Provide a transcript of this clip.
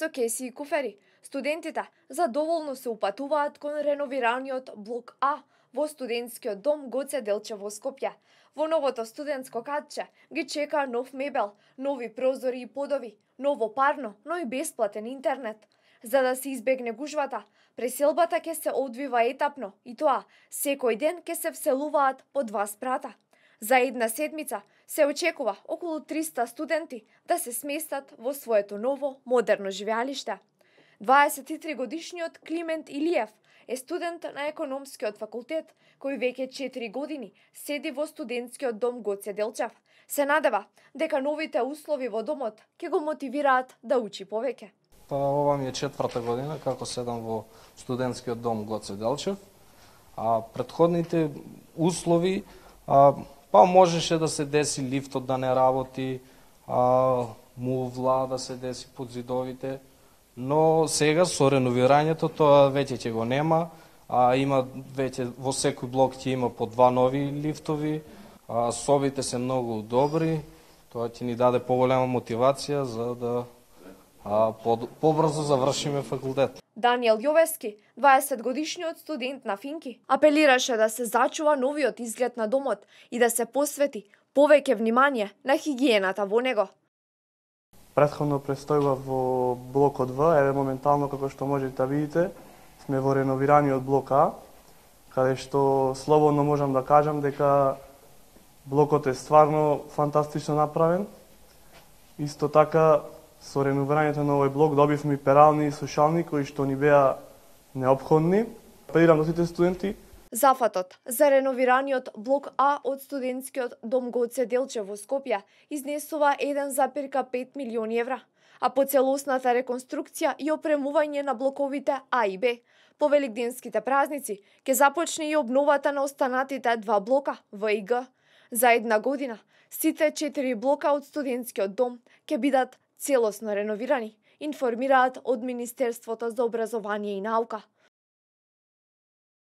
со кеси и куфери. Студентите задоволно се упатуваат кон реновираниот блок А во студентскиот дом Гоце Делчев во Скопје. Во новото студентско катче ги чека нов мебел, нови прозори и подови, ново парно, но и бесплатен интернет. За да се избегне гужвата, преселбата ќе се одвива етапно и тоа секој ден ќе се вселуваат по 2 спрата. За една седмица се очекува околу 300 студенти да се сместат во своето ново, модерно живеалиште. 23 годишниот Климент Илиев е студент на економскиот факултет, кој веќе 4 години седи во студентскиот дом Гоце Делчев. Се надева дека новите услови во домот ќе го мотивираат да учи повеќе. Па ова ми е 4-та година како седам во студентскиот дом Гоце Делчев. Претходните услови па можеше да се деси лифтот да не работи, мувла да се деси под зидовите, но сега со реновирањето тоа веќе ќе го нема. Има веќе во секој блок ќе има по 2 нови лифтови, собите се многу добри, тоа ќе ни даде поголема мотивација за да побрзо завршиме факултет. Даниел Јовески, 20 годишниот студент на Финки, апелираше да се зачува новиот изглед на домот и да се посвети повеќе внимание на хигиената во него. Претходно престојував во блокот В, еве моментално како што можете да видите, сме во реновираниот блок А, каде што слободно можам да кажам дека блокот е стварно фантастично направен. Исто така, со реновирањето на овој блок добивме и перални и сушални кои што ни беа неопходни. Апелирам до сите студенти. Зафатот за реновираниот блок А од студентскиот дом Гоце Делчев во Скопје изнесува 1,5 милиони евра, а по целосната реконструкција и опремување на блоковите А и Б по великденските празници ќе започне и обновата на останатите 2 блока В и Г. За една година сите 4 блока од студентскиот дом ќе бидат целосно реновирани, информираат од Министерството за образование и наука.